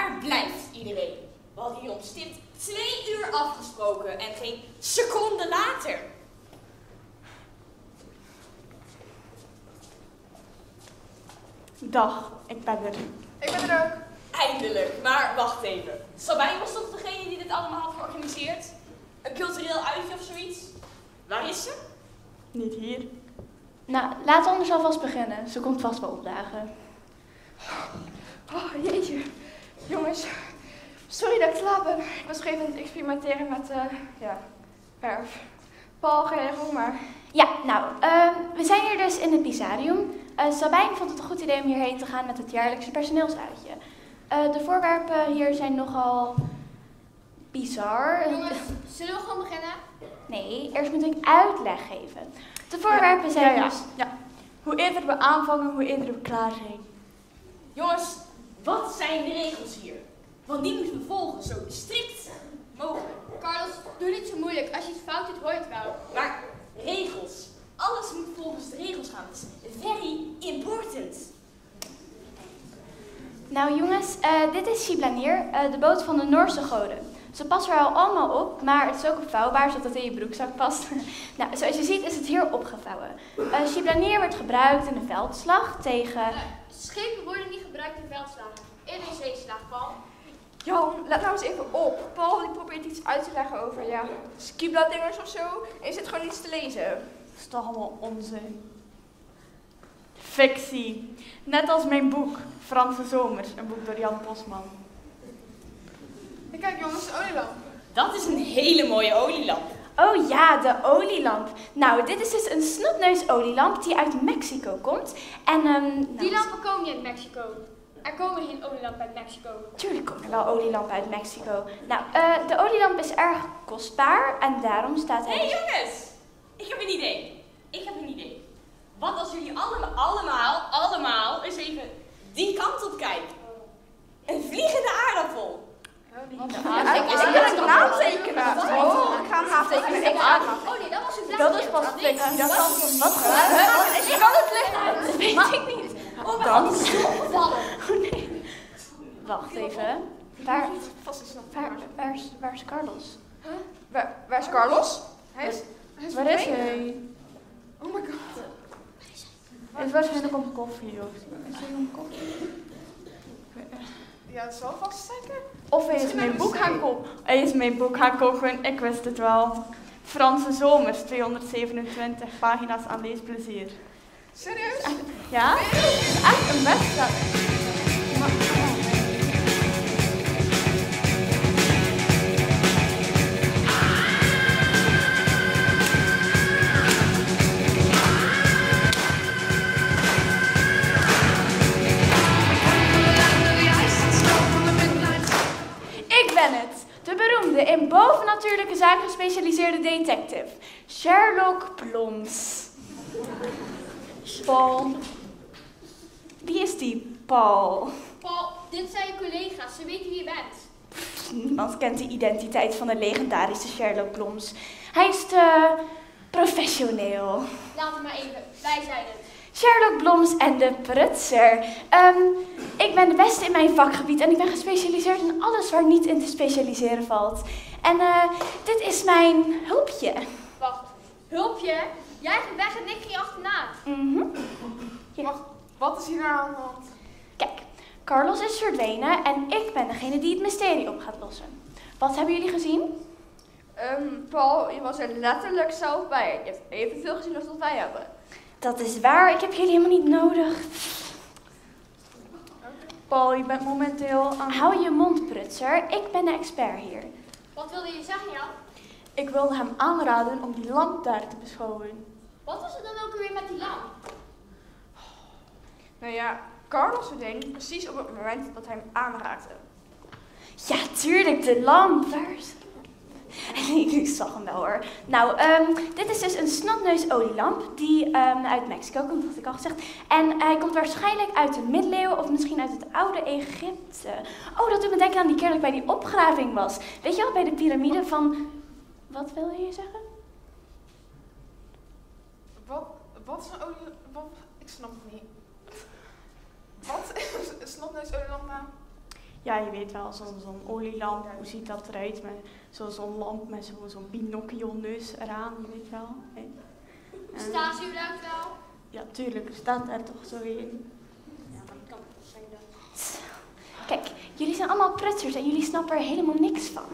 Waar blijft iedereen? We hadden hier om stipt 2 uur afgesproken en geen seconde later. Dag, ik ben er. Ik ben er ook. Eindelijk, maar wacht even. Sabijn was toch degene die dit allemaal had georganiseerd? Een cultureel uitje of zoiets? Waar is ze? Niet hier. Nou, laten we anders alvast beginnen. Ze komt vast wel opdagen. Oh, jeetje. Jongens, sorry dat ik te laat ben. Ik was nog even aan het experimenteren met, verf. Paul, geen regel, maar... Ja, nou, we zijn hier dus in het Bizarium. Sabijn vond het een goed idee om hierheen te gaan met het jaarlijkse personeelsuitje. De voorwerpen hier zijn nogal bizar. Jongens, zullen we gewoon beginnen? Nee, eerst moet ik uitleg geven. De voorwerpen zijn dus... Ja. Hoe eerder we aanvangen, hoe eerder we klaar zijn. Jongens, wat zijn de regels hier? Want die moeten we volgen, zo strikt mogelijk. Carlos, doe niet zo moeilijk. Als je iets fout doet, hoor je het wel. Maar regels. Alles moet volgens de regels gaan. Dat is very important. Nou jongens, dit is Shiblanir, de boot van de Noorse goden. Ze passen er al allemaal op, maar het is ook opvouwbaar zodat het in je broekzak past. Nou, zoals je ziet is het hier opgevouwen. Shiblanir werd gebruikt in de veldslag tegen... Schepen worden niet gebruikt in veldslagen. In een zeeslag, Paul. Jan, let nou eens even op. Paul die probeert iets uit te leggen over, skibla-dingers of zo. En je zit gewoon iets te lezen. Dat is toch allemaal onzin. Fictie. Net als mijn boek, Franse Zomers, een boek door Jan Posman. En kijk jongens, de olielamp. Dat is een hele mooie olielamp. Oh ja, de olielamp. Nou, dit is dus een snotneus-olielamp die uit Mexico komt. En, Die lampen komen niet uit Mexico. Er komen geen olielampen uit Mexico. Tuurlijk komen er wel olielampen uit Mexico. Nou, de olielamp is erg kostbaar en daarom staat hij... Hé jongens, ik heb een idee. Wat als jullie allemaal eens even die kant op kijken? Een vliegende aardappel. Ik wil een naam tekenen. Oh, ik ga een naam tekenen. Oh nee, dat was een vlag. Dat is pas fictie. Dat kan wat Ik kan het licht. Dat weet ik niet. Oh, maar dat is zo gevallen. Oh nee. Wacht even. Waar is Carlos? Waar is Carlos? Waar is verdwenen. hij? Oh my god. Het is waarschijnlijk om koffie of zo. Is hij om koffie? Ja, dat zal vast zeker. Of hij is mijn boek gaan kopen. Hij is mijn boek gaan kopen, ik wist het wel. Franse Zomers, 227 pagina's aan leesplezier. Serieus? Ja? Het is echt een bestseller. Ik ben het. De beroemde, in bovennatuurlijke zaken gespecialiseerde detective. Sherlock Holmes. Paul. Wie is die Paul? Paul, dit zijn je collega's. Ze weten wie je bent. Niemand kent de identiteit van de legendarische Sherlock Holmes. Hij is te professioneel. Laat het maar even. Wij zijn het. Sherlock Holmes en de prutser. Ik ben de beste in mijn vakgebied en ik ben gespecialiseerd in alles waar niet in te specialiseren valt. En dit is mijn hulpje. Wacht. Hulpje? Jij gaat weg en ik ging je achterna. Wacht, wat is hier nou aan de hand? Kijk, Carlos is verdwenen en ik ben degene die het mysterie op gaat lossen. Wat hebben jullie gezien? Paul, je was er letterlijk zelf bij. Je hebt evenveel gezien als dat wij hebben. Dat is waar, ik heb jullie helemaal niet nodig. Paul, je bent momenteel aan... Hou je mond, prutser. Ik ben de expert hier. Wat wilde je zeggen, Jan? Ik wilde hem aanraden om die lamp daar te beschouwen. Wat was er dan ook weer met die lamp? Nou ja, Carlos verdween precies op het moment dat hij hem aanraakte. Ja, tuurlijk, de lamp. Waar is... Ik zag hem wel hoor. Nou, dit is dus een snotneus-olielamp die uit Mexico komt, had ik al gezegd. En hij komt waarschijnlijk uit de middeleeuwen of misschien uit het oude Egypte. Oh, dat doet me denken aan die keer dat ik bij die opgraving was. Weet je wel, bij de piramide van... Wat wilde je zeggen? Wat is een olie... Ik snap het niet. Wat is een snotneus olielamp nou? Ja, je weet wel, zo'n olielamp, hoe ziet dat eruit? Met zo'n lamp met zo'n Pinocchio-neus eraan, je weet wel. Hè? Staan ze überhaupt wel? Ja, tuurlijk, er staat er toch zo in. Ja, dan kan ik wel zeggen dat. Kijk, jullie zijn allemaal prutsers en jullie snappen er helemaal niks van.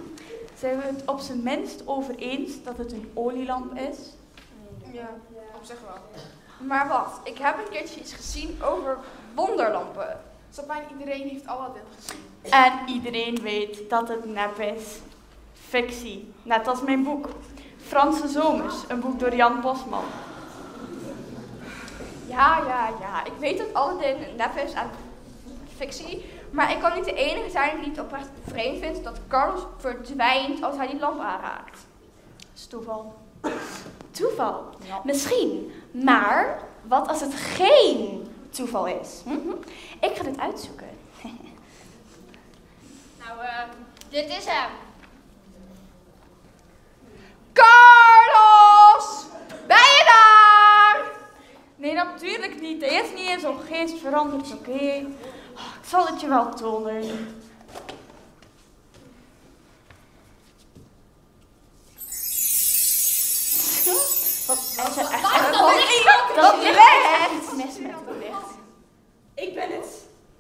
Zijn we het op zijn minst over eens dat het een olielamp is? Ja, op zich wel. Maar wacht, ik heb een keertje iets gezien over wonderlampen. Zo bijna iedereen heeft Aladdin gezien. En iedereen weet dat het nep is. Fictie, net als mijn boek. Franse Zomers, een boek door Jan Bosman. Ja. Ik weet dat Aladdin een nep is en fictie. Maar ik kan niet de enige zijn die het oprecht vreemd vindt dat Carlos verdwijnt als hij die lamp aanraakt. Dat is toeval. Toeval. Ja. Misschien. Maar wat als het geen toeval is? Ik ga dit uitzoeken. Nou, dit is hem. Carlos! Ben je daar? Nee, natuurlijk niet. Hij is niet in zo'n geest veranderd, oké? Oh, ik zal het je wel tonen. Wat er echt Dat je weg! iets mis met het licht. Ik ben het.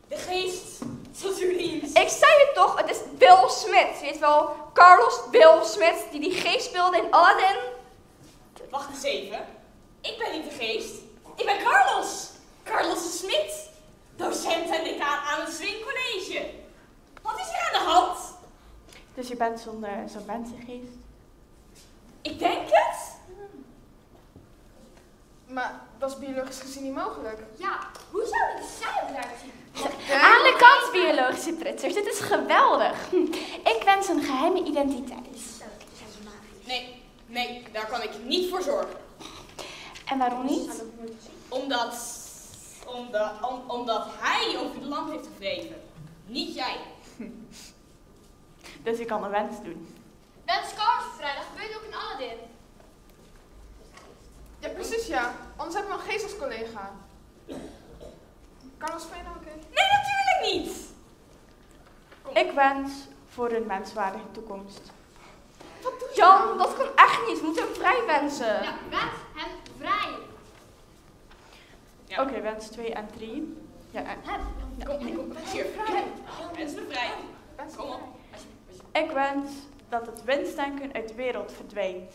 De geest. Zoals jullie. Ik zei het toch, het is Will Smith. Je weet wel, Carlos Will Smith, die geest speelde in Aladdin. Wacht eens even. Ik ben niet de geest. Ik ben Carlos. Carlos de Smit. Docent en decaan aan het Swing College. Wat is hier aan de hand? Dus je bent zo'n mensengeest? Ik denk het. Maar dat is biologisch gezien niet mogelijk. Ja, hoe zou ik zelf eruit zien? Aan de kant, biologische prutsers. Dit is geweldig. Ik wens een geheime identiteit. Nee, daar kan ik niet voor zorgen. En waarom niet? Omdat hij over de lamp heeft gewreven. Niet jij. Dus je kan een wens doen. Wens Carlos vrijdag gebeurt ook in Aladdin. Ja, precies ja. Anders hebben we een geest als collega. Carlos, vind je nou oké? Nee, natuurlijk niet. Ik wens voor een menswaardige toekomst. Jan, dat kan echt niet. We moeten hem vrij wensen. Ja, wens hem vrij. Ja. Oké, wens 2 en 3. Ja, Kom, hier. Wens me vrij. Kom op. ik wens dat het wensdenken uit de wereld verdwijnt.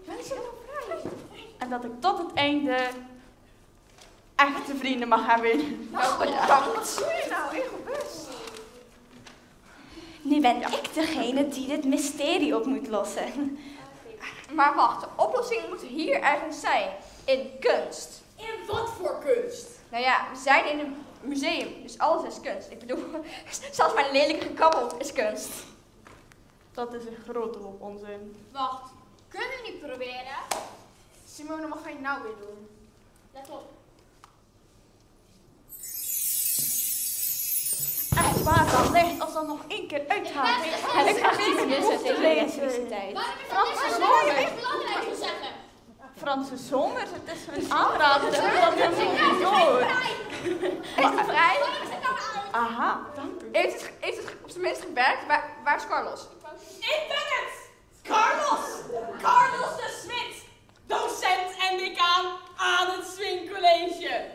Wensen hem vrij. En dat ik tot het einde echte vrienden mag hebben. Nou, bedankt. Wat doe je nou? Egoïst. Nu ben ik degene die dit mysterie op moet lossen. Maar wacht, de oplossing moet hier ergens zijn. In kunst. In wat voor kunst? Nou ja, we zijn in een museum, dus alles is kunst. Ik bedoel, zelfs mijn lelijke gekabbel is kunst. Dat is een grote hoop onzin. Wacht, kunnen we niet proberen? Simone, wat ga je nou weer doen? Let op. Echt waar, dat licht als dat nog 1 keer uitgaat. Heb ik echt iets missen tegen de elektriciteit? Waarom is Franse dat zomer. echt belangrijk te zeggen? Franse zomers, het is een aanrader. Dat is niet door. Is het vrij? Waarom is het nou aan? Aha, dank u. Heeft het op zijn minst gewerkt? Waar is Carlos? Ik ben het. Carlos. Carlos de Smit. Docent en decaan aan het Swing College.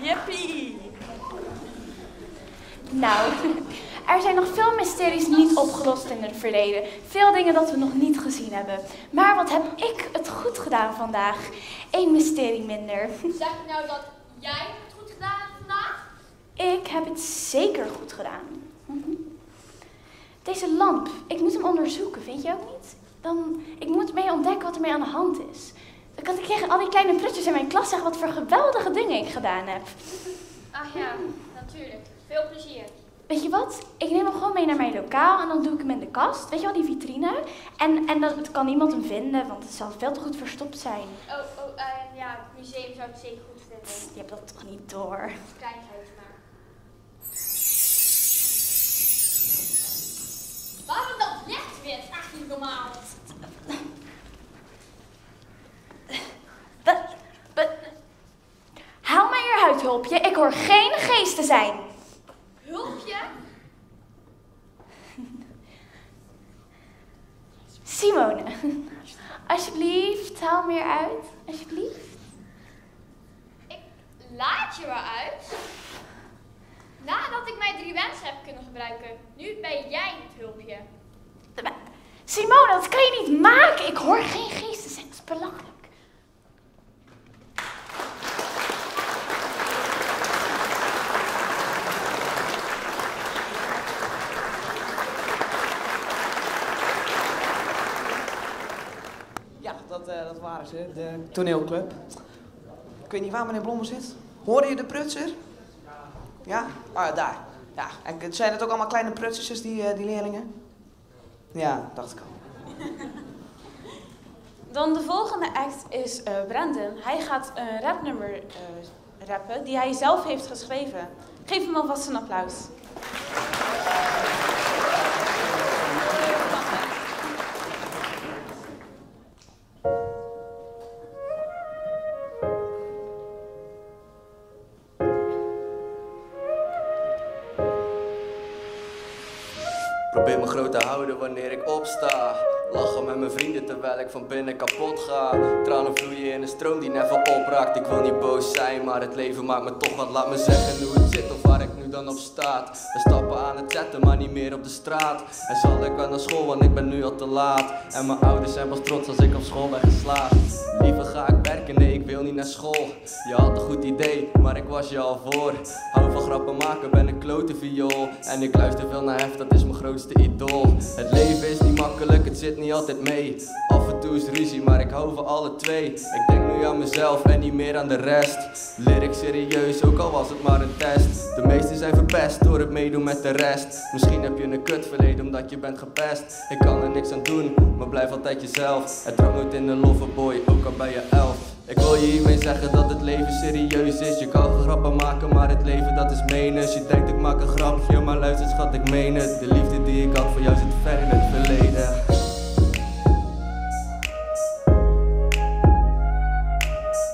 Jippie. Nou, er zijn nog veel mysteries niet opgelost in het verleden. Veel dingen dat we nog niet gezien hebben. Maar wat heb ik het goed gedaan vandaag? 1 mysterie minder. Zeg je nou dat jij het goed gedaan hebt vandaag? Ik heb het zeker goed gedaan. Deze lamp, ik moet hem onderzoeken, vind je ook niet? Ik moet mee ontdekken wat er mee aan de hand is. Dan kan ik tegen al die kleine prutjes in mijn klas zeggen wat voor geweldige dingen ik gedaan heb. Ach ja, natuurlijk. Veel plezier. Weet je wat? Ik neem hem gewoon mee naar mijn lokaal en dan doe ik hem in de kast. Weet je wel, die vitrine. En dan kan niemand hem vinden, want het zal veel te goed verstopt zijn. Ja, het museum zou het zeker goed vinden. Je hebt dat toch niet door? Kleinigheid maar. Waarom dat licht weer? Het is echt niet normaal. Hulpje. Ik hoor geen geesten zijn. Hulpje? Simone, alsjeblieft, haal meer uit. Alsjeblieft. Ik laat je wel uit. Nadat ik mijn 3 wensen heb kunnen gebruiken. Nu ben jij het hulpje. Simone, dat kan je niet maken. Ik hoor geen geesten zijn. Dat is belachelijk. Ja, dat waren ze, de toneelclub. Ik weet niet waar meneer Blommel zit. Hoorde je de prutser? Ja? Ah, daar. Ja, en zijn het ook allemaal kleine prutsertjes, die leerlingen? Ja, dacht ik al. Dan de volgende act is Brandon. Hij gaat een rapnummer rappen die hij zelf heeft geschreven. Geef hem alvast een applaus. Probeer me groot te houden wanneer ik opsta. Lachen met mijn vrienden terwijl ik van binnen kapot ga. Tranen vloeien in een stroom die never opraakt. Ik wil niet boos zijn, maar het leven maakt me toch wat. Laat me zeggen hoe het zit of waar ik nu dan op staat. We stappen aan het zetten, maar niet meer op de straat. En zal ik wel naar school, want ik ben nu al te laat. En mijn ouders zijn pas trots als ik op school ben geslaagd. Liever ga ik werken, nee ik wil niet naar school. Je had een goed idee, maar ik was je al voor. Hou van grappen maken, ben een klote viool. En ik luister veel naar Hef, dat is mijn grootste idool. Het leven is niet makkelijk, het zit niet altijd mee. Af en toe is ruzie, maar ik hou van alle twee. Ik denk nu aan mezelf en niet meer aan de rest. Leer ik serieus, ook al was het maar een test. De meesten zijn verpest door het meedoen met de rest. Misschien heb je een kutverleden omdat je bent gepest. Ik kan er niks aan doen, maar blijf altijd jezelf. Het trapt nooit in een loverboy, ook al bij je 11. Ik wil je hiermee zeggen dat het leven serieus is. Je kan grappen maken, maar het leven dat is menens. Je denkt ik maak een grapje, maar luister schat, ik meen het. De liefde die ik had voor jou zit ver in het verleden.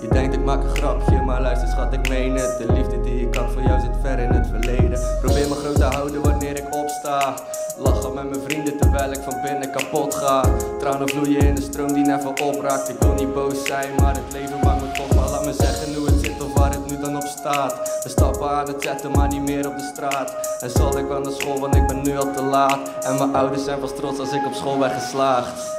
Je denkt ik maak een grapje, maar luister schat, ik meen het. De liefde die ik had voor jou zit ver in het verleden. Probeer me groot te houden wanneer ik opsta. Lachen met mijn vrienden terwijl ik van binnen kapot ga. Tranen vloeien in de stroom die never opraakt. Ik wil niet boos zijn, maar het leven maakt me toch wel. Laat me zeggen hoe het zit of waar het nu dan op staat. We stappen aan het zetten, maar niet meer op de straat. En zal ik wel naar school, want ik ben nu al te laat. En mijn ouders zijn pas trots als ik op school ben geslaagd.